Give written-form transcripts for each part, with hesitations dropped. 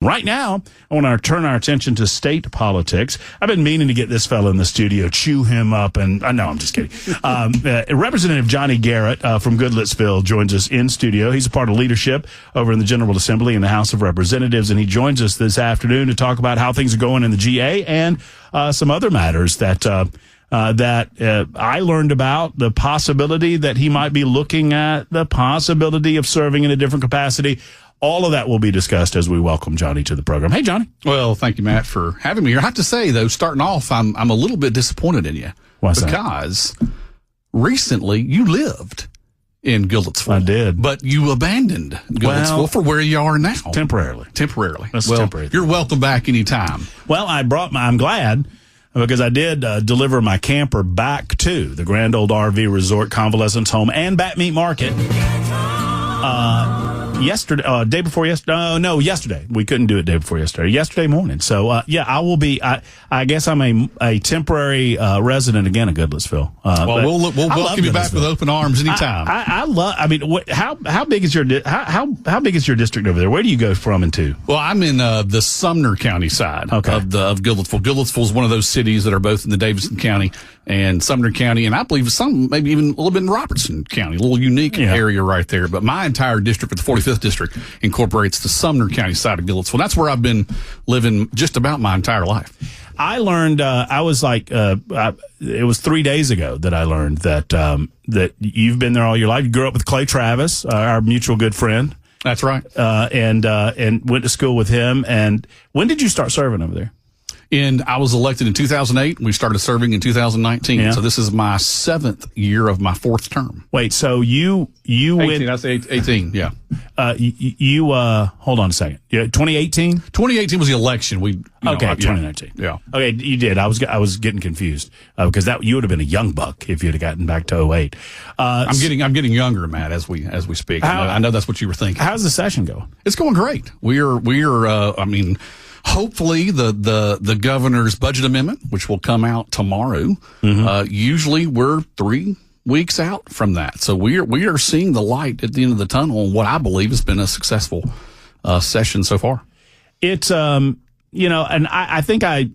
Right now, I want to turn our attention to state politics. I've been meaning to get this fellow in the studio, chew him up, and no, I'm just kidding. Representative Johnny Garrett from Goodlettsville joins us in studio. He's a part of leadership over in the General Assembly in the House of Representatives, and he joins us this afternoon to talk about how things are going in the GA and some other matters that I learned about, the possibility that he might be looking at, the possibility of serving in a different capacity. All of that will be discussed as we welcome Johnny to the program. Hey, Johnny. Well, thank you, Matt, for having me here. I have to say, though, starting off, I'm a little bit disappointed in you. Why's that? Because recently you lived in Goodlettsville. I did. But you abandoned Goodlettsville for where you are now. Temporarily. Well, temporary. You're welcome back anytime. Well, I'm glad, because I did deliver my camper back to the Grand Old RV Resort Convalescence Home and Bat Meat Market. Yesterday. We couldn't do it day before yesterday. Yesterday morning. So, I will be. I guess I'm a temporary resident again of Goodlettsville. We'll welcome you back with open arms anytime. I love. I mean, how big is your how big is your district over there? Where do you go from and to? Well, I'm in the Sumner County side of Goodlettsville. Goodlettsville is one of those cities that are both in the Davidson County and Sumner County, and I believe some maybe even a little bit in Robertson County, a little unique area right there. But my entire district, the 45th district, incorporates the Sumner County side of Goodlettsville. That's where I've been living just about my entire life. I learned, it was 3 days ago that I learned that you've been there all your life. You grew up with Clay Travis, our mutual good friend. That's right. And went to school with him. And when did you start serving over there? And I was elected in 2008. We started serving in 2019. Yeah. So this is my 7th year of my 4th term. Wait, so you 18, went... That's 18, yeah. Hold on a second. 2018? 2018 was the election. 2019. Yeah. Okay, you did. I was getting confused because you would have been a young buck if you'd have gotten back to 08. I'm getting younger, Matt, as we speak. I know that's what you were thinking. How's the session going? It's going great. We're hopefully the governor's budget amendment, which will come out tomorrow. Usually we're 3 weeks out from that. So we are seeing the light at the end of the tunnel on what I believe has been a successful session so far. It's and I think I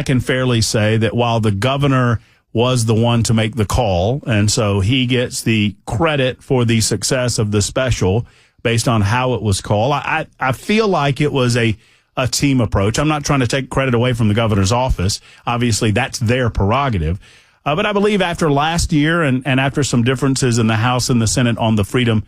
can fairly say that while the governor was the one to make the call, and so he gets the credit for the success of the special based on how it was called. I feel like it was a team approach. I'm not trying to take credit away from the governor's office. Obviously, that's their prerogative. But I believe after last year and after some differences in the House and the Senate on the Freedom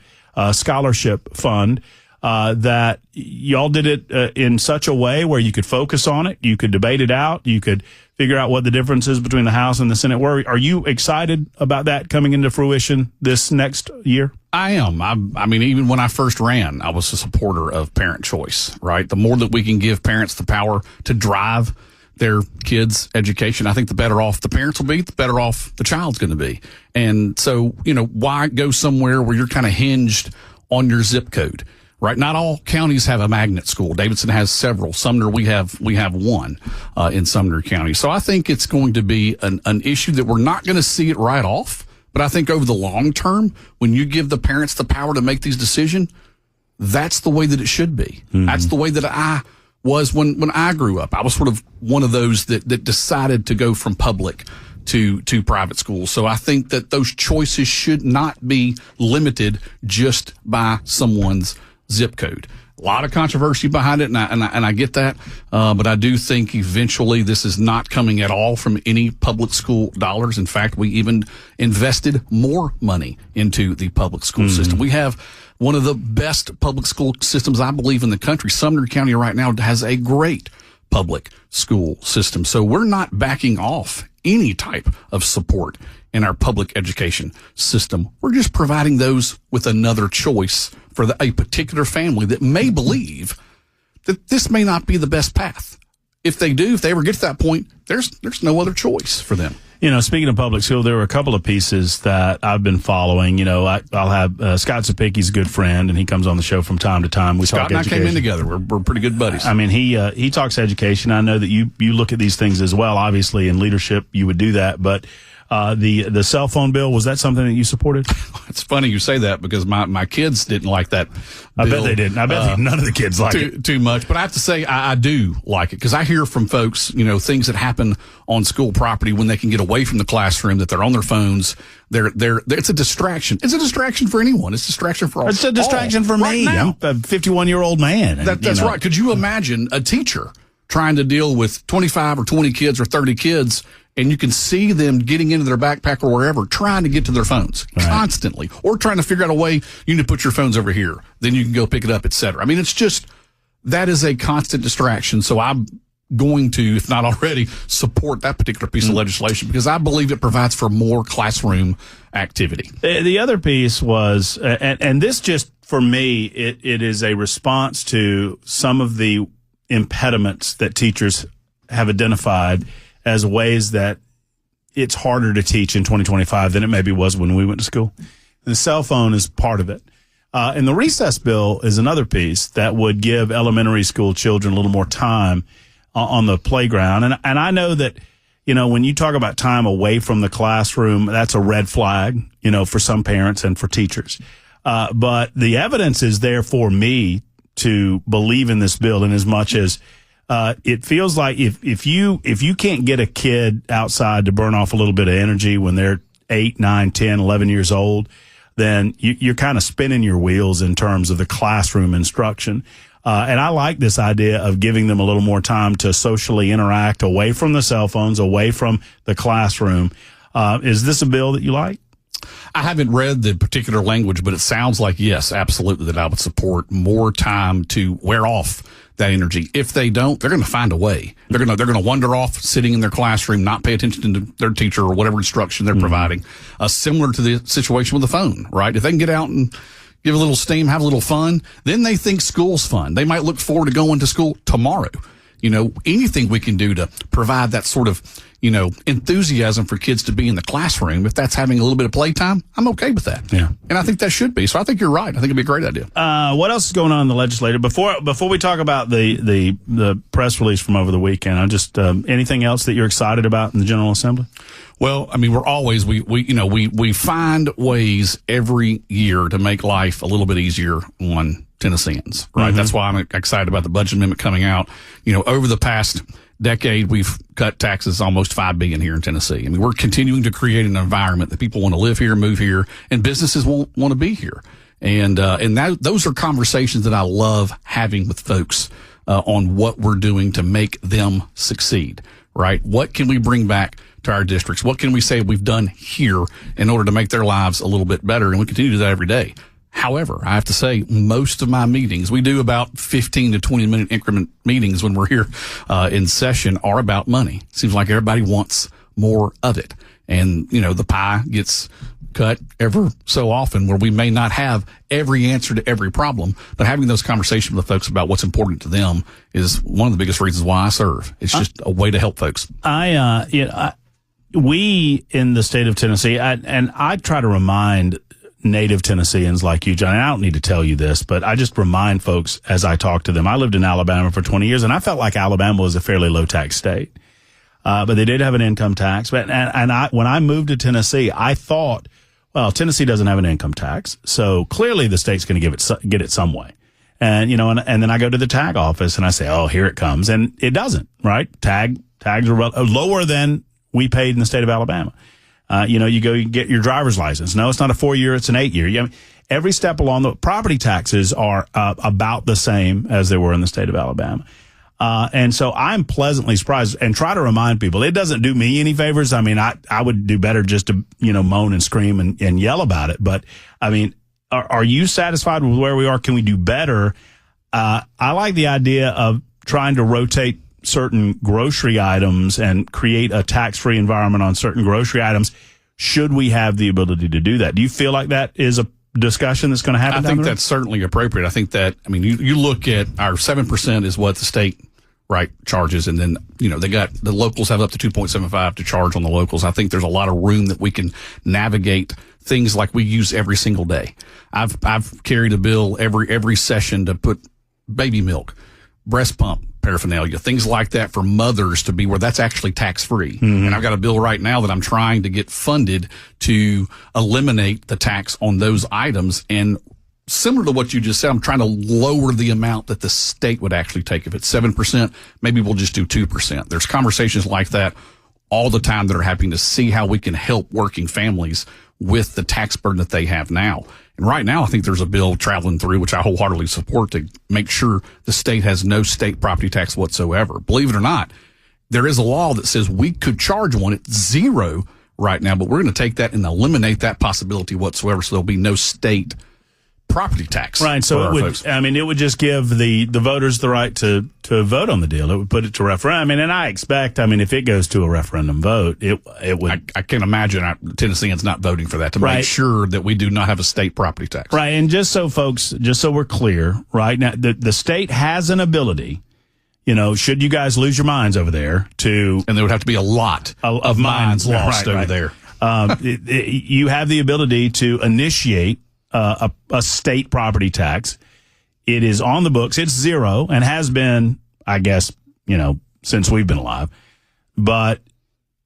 Scholarship Fund, that y'all did it in such a way where you could focus on it, you could debate it out, you could figure out what the differences between the House and the Senate were. Are you excited about that coming into fruition this next year? I am. I mean, even when I first ran, I was a supporter of parent choice, right? The more that we can give parents the power to drive their kids' education, I think the better off the parents will be, the better off the child's going to be. And so, why go somewhere where you're kind of hinged on your zip code, right? Not all counties have a magnet school. Davidson has several. Sumner, we have one in Sumner County. So I think it's going to be an issue that we're not going to see it right off. But I think over the long term, when you give the parents the power to make these decisions, that's the way that it should be. Mm-hmm. That's the way that I was when I grew up. I was sort of one of those that decided to go from public to private schools. So I think that those choices should not be limited just by someone's zip code. A lot of controversy behind it, and I get that, but I do think eventually this is not coming at all from any public school dollars. In fact, we even invested more money into the public school system. We have one of the best public school systems, I believe, in the country. Sumner County right now has a great public school system. So we're not backing off any type of support in our public education system. We're just providing those with another choice for a particular family that may believe that this may not be the best path. If they ever get to that point, there's no other choice for them. Speaking of public school, there were a couple of pieces that I've been following. I'll have Scott Zapicki's a good friend, and he comes on the show from time to time. Scott and I came in together. We're pretty good buddies. I mean, he talks education. I know that you look at these things as well. Obviously, in leadership, you would do that. But The cell phone bill, was that something that you supported? It's funny you say that because my kids didn't like that bill. I bet they didn't. I bet none of the kids like it. Too much. But I have to say I do like it because I hear from folks, things that happen on school property when they can get away from the classroom, that they're on their phones. It's a distraction. It's a distraction for anyone. It's a distraction for all. It's a distraction for me. Right, I'm a 51-year-old man. And, that's right. Could you imagine a teacher trying to deal with 25 or 20 kids or 30 kids, and you can see them getting into their backpack or wherever, trying to get to their phones constantly, or trying to figure out a way, you need to put your phones over here, then you can go pick it up, et cetera. I mean, it's just, that is a constant distraction. So I'm going to, if not already, support that particular piece of legislation because I believe it provides for more classroom activity. The other piece was, and this just, for me, it is a response to some of the impediments that teachers have identified as ways that it's harder to teach in 2025 than it maybe was when we went to school. The cell phone is part of it. And the recess bill is another piece that would give elementary school children a little more time on the playground. And I know that, when you talk about time away from the classroom, that's a red flag, for some parents and for teachers. But the evidence is there for me to believe in this bill in as much as it feels like if you can't get a kid outside to burn off a little bit of energy when they're 8, 9, 10, 11 years old, then you're kind of spinning your wheels in terms of the classroom instruction. And I like this idea of giving them a little more time to socially interact away from the cell phones, away from the classroom. Is this a bill that you like? I haven't read the particular language, but it sounds like, yes, absolutely, that I would support more time to wear off that energy. If they don't, they're going to find a way. They're going to wander off sitting in their classroom, not pay attention to their teacher or whatever instruction they're providing. Similar to the situation with the phone, right? If they can get out and give a little steam, have a little fun, then they think school's fun. They might look forward to going to school tomorrow. Anything we can do to provide that sort of, enthusiasm for kids to be in the classroom, if that's having a little bit of playtime, I'm okay with that. Yeah. And I think that should be. So I think you're right. I think it'd be a great idea. What else is going on in the legislature? Before we talk about the press release from over the weekend, I just, anything else that you're excited about in the General Assembly? Well, I mean, we're always, we find ways every year to make life a little bit easier on Tennesseans, right? Mm-hmm. That's why I'm excited about the budget amendment coming out. Over the past decade, we've cut taxes almost $5 billion here in Tennessee. I mean, we're continuing to create an environment that people want to live here, move here, and businesses want to be here. And those are conversations that I love having with folks on what we're doing to make them succeed, right? What can we bring back to our districts? What can we say we've done here in order to make their lives a little bit better? And we continue to do that every day. However, I have to say, most of my meetings, we do about 15 to 20 minute increment meetings when we're here in session, are about money. Seems like everybody wants more of it. And, the pie gets cut ever so often where we may not have every answer to every problem, but having those conversations with folks about what's important to them is one of the biggest reasons why I serve. It's just a way to help folks. We in the state of Tennessee, I try to remind native Tennesseans like you, Johnny. I don't need to tell you this, but I just remind folks as I talk to them. I lived in Alabama for 20 years, and I felt like Alabama was a fairly low tax state. But they did have an income tax. But when I moved to Tennessee, I thought, well, Tennessee doesn't have an income tax, so clearly the state's going to get it some way. And and then I go to the tag office and I say, oh, here it comes, and it doesn't. Right? Tags are lower than we paid in the state of Alabama. You go, you get your driver's license. No, it's not a 4-year, it's an 8-year. Every step along the property taxes are about the same as they were in the state of Alabama. And so I'm pleasantly surprised and try to remind people it doesn't do me any favors. I mean, I would do better just to, moan and scream and yell about it. But I mean, are you satisfied with where we are? Can we do better? I like the idea of trying to rotate certain grocery items and create a tax-free environment on certain grocery items. Should we have the ability to do that? Do you feel like that is a discussion that's going to happen? I think that's certainly appropriate. I think that, you look at our 7% is what the state, right, charges. And then, they got the locals have up to 2.75 to charge on the locals. I think there's a lot of room that we can navigate things like we use every single day. I've carried a bill every session to put baby milk breast pump paraphernalia, things like that for mothers to be where that's actually tax-free. And I've got a bill right now that I'm trying to get funded to eliminate the tax on those items. And similar to what you just said, I'm trying to lower the amount that the state would actually take. If it's 7%, maybe we'll just do 2%. There's conversations like that all the time that are happening to see how we can help working families with the tax burden that they have now. And right now, I think there's a bill traveling through, which I wholeheartedly support, to make sure the state has no state property tax whatsoever. Believe it or not, there is a law that says we could charge one at zero right now, but we're going to take that and eliminate that possibility whatsoever, so there'll be no state property tax. Right. So it would just give the voters the right to vote on the deal. It would put it to referendum. And I expect, if it goes to a referendum vote, it would. I can't imagine Tennesseans not voting for that to make sure that we do not have a state property tax. Right. And just so we're clear, right now, the state has an ability, should you guys lose your minds over there and there would have to be a lot of minds lost over there. You have the ability to initiate a state property tax. It is on the books. It's zero and has been, I guess, since we've been alive. But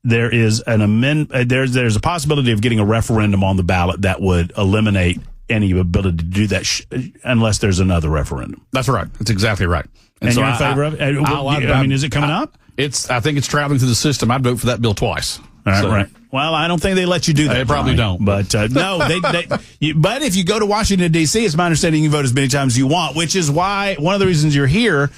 there is there's a possibility of getting a referendum on the ballot that would eliminate any ability to do that unless there's another referendum. That's right. That's exactly right. And so you're in favor of it? Is it coming up? I think it's traveling through the system. I'd vote for that bill twice. Right. Well, I don't think they let you do that. They probably don't. But no, but if you go to Washington, D.C., it's my understanding you vote as many times as you want, which is why one of the reasons you're here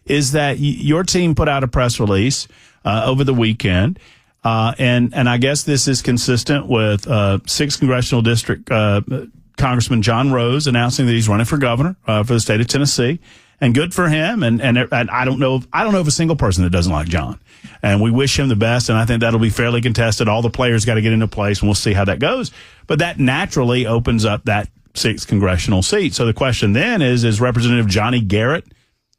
is that your team put out a press release over the weekend. And I guess this is consistent with 6th Congressional District Congressman John Rose announcing that he's running for governor for the state of Tennessee. And good for him. And I don't know of a single person that doesn't like John. And we wish him the best. And I think that'll be fairly contested. All the players got to get into place, and we'll see how that goes. But that naturally opens up that 6th congressional seat. So the question then is Representative Johnny Garrett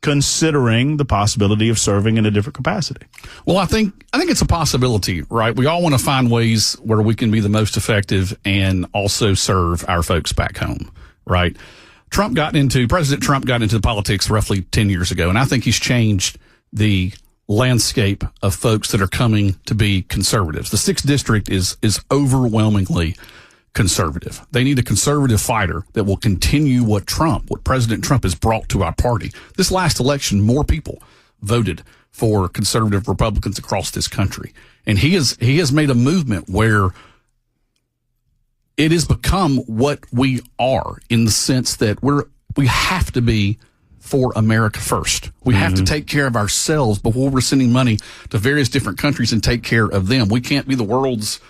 considering the possibility of serving in a different capacity? Well, I think it's a possibility, right? We all want to find ways where we can be the most effective and also serve our folks back home, right? President Trump got into politics roughly 10 years ago, and I think he's changed the landscape of folks that are coming to be conservatives. The 6th District is overwhelmingly conservative. They need a conservative fighter that will continue what President Trump has brought to our party. This last election, more people voted for conservative Republicans across this country. And he has made a movement where it has become what we are, in the sense that we have to be for America first. We have to take care of ourselves before we're sending money to various different countries and take care of them. We can't be the world's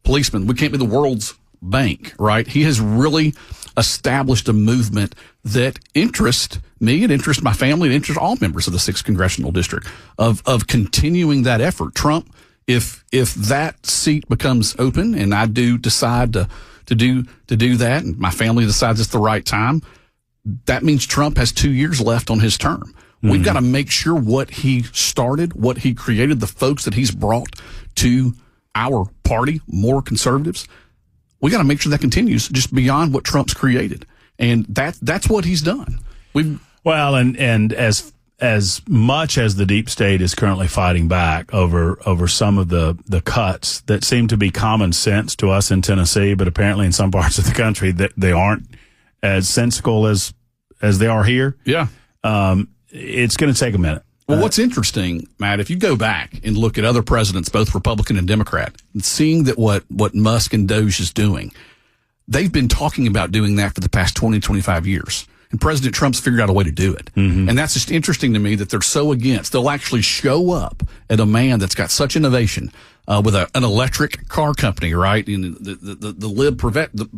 policeman. We can't be the world's bank, right? He has really established a movement that interests me, it interests my family, it interests all members of the 6th Congressional District of continuing that effort. Trump, if that seat becomes open and I do decide to do that, and my family decides it's the right time, that means Trump has 2 years left on his term. We've got to make sure what he started, what he created, the folks that he's brought to our party, more conservatives, we got to make sure that continues just beyond what Trump's created. And that's what he's done. And as much as the deep state is currently fighting back over some of the cuts that seem to be common sense to us in Tennessee, but apparently in some parts of the country that they aren't as sensical as they are here. Yeah. It's going to take a minute. Well, what's interesting, Matt, if you go back and look at other presidents, both Republican and Democrat, and seeing that what Musk and Doge is doing, they've been talking about doing that for the past 20, 25 years. And President Trump's figured out a way to do it. And that's just interesting to me that they're so against. They'll actually show up at a man that's got such innovation with an electric car company, right? And the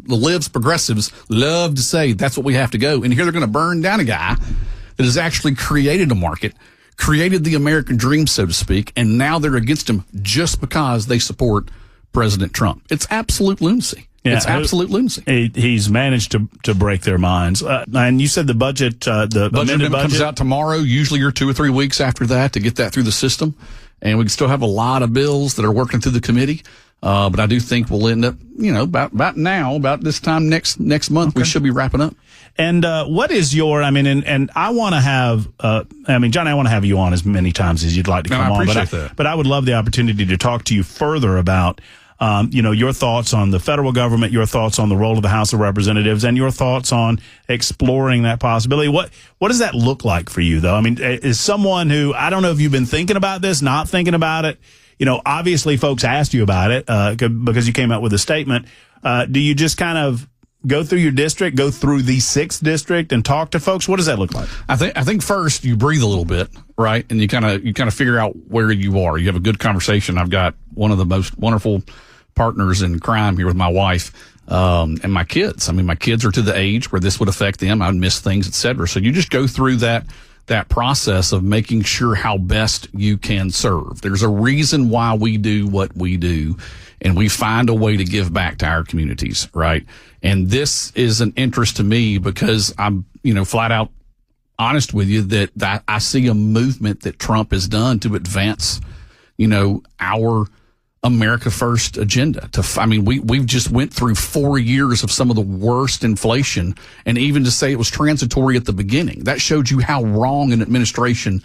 libs progressives love to say that's what we have to go. And here they're going to burn down a guy that has actually created a market, created the American dream, so to speak, and now they're against him just because they support President Trump. It's absolute lunacy. Yeah, it's absolute lunacy. He's managed to break their minds. And you said the budget, the amended budget comes out tomorrow. Usually you're 2 or 3 weeks after that to get that through the system. And we can still have a lot of bills that are working through the committee. But I do think we'll end up, about this time next month, we should be wrapping up. And what is your, I mean, and I want to have, Johnny, I want to have you on as many times as you'd like to come on. But I would love the opportunity to talk to you further about, your thoughts on the federal government, your thoughts on the role of the House of Representatives, and your thoughts on exploring that possibility. What does that look like for you, though? I mean, is someone who, I don't know if you've been thinking about this, not thinking about it. Obviously folks asked you about it because you came out with a statement. Do you just kind of go through your district, go through the 6th district and talk to folks? What does that look like? I think first you breathe a little bit, right? And you kind of figure out where you are. You have a good conversation. I've got one of the most wonderful partners in crime here with my wife, and my kids. I mean, my kids are to the age where this would affect them. I'd miss things, et cetera. So you just go through that process of making sure how best you can serve. There's a reason why we do what we do, and we find a way to give back to our communities, right? And this is an interest to me because I'm, flat out honest with you that I see a movement that Trump has done to advance, our America First agenda. We've just went through 4 years of some of the worst inflation, and even to say it was transitory at the beginning, that showed you how wrong an administration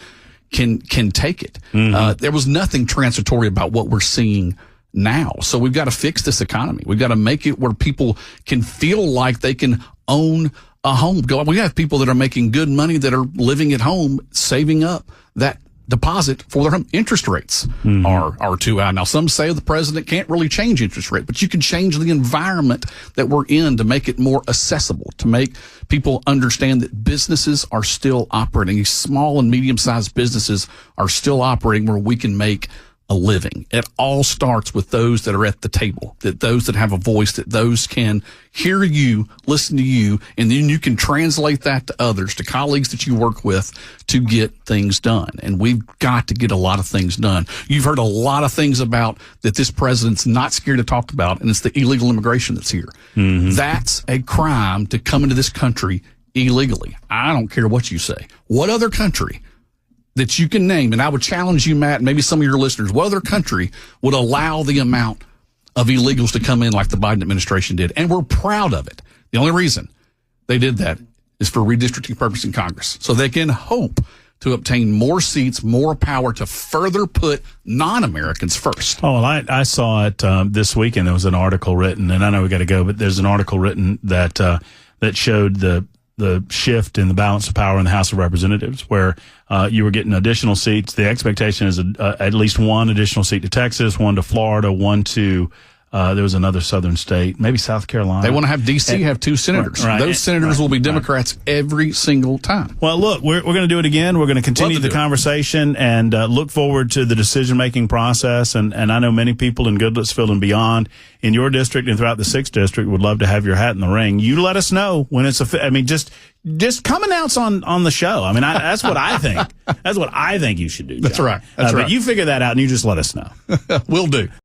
can take it. Mm-hmm. There was nothing transitory about what we're seeing now. So we've got to fix this economy. We've got to make it where people can feel like they can own a home. We have people that are making good money that are living at home, saving up that deposit for their home. Interest rates are too high. Now, some say the president can't really change interest rate, but you can change the environment that we're in to make it more accessible, to make people understand that businesses are still operating. Small and medium-sized businesses are still operating where we can make a living. It all starts with those that are at the table, that those that have a voice, that those can hear you, listen to you, and then you can translate that to others, to colleagues that you work with, to get things done. And we've got to get a lot of things done. You've heard a lot of things about that this president's not scared to talk about, and it's the illegal immigration that's here. Mm-hmm. That's a crime to come into this country illegally. I don't care what you say. What other country that you can name, and I would challenge you, Matt, and maybe some of your listeners, what other country would allow the amount of illegals to come in like the Biden administration did? And we're proud of it. The only reason they did that is for redistricting purpose in Congress, so they can hope to obtain more seats, more power to further put non-Americans first. Oh, well, I saw it this weekend. There was an article written, and I know we got to go, but there's an article written that showed the shift in the balance of power in the House of Representatives, where you were getting additional seats. The expectation is at least one additional seat to Texas, one to Florida, one to there was another southern state, maybe South Carolina. They want to have D.C. have 2 senators. Right. Those senators will be Democrats every single time. Well, look, we're going to do it again. We're going to continue the conversation and look forward to the decision-making process. And I know many people in Goodlettsville and beyond in your district and throughout the 6th district would love to have your hat in the ring. You let us know when it's just come announce on the show. I mean, that's what I think. That's what I think you should do, John. That's right. That's right. But you figure that out and you just let us know. Will do.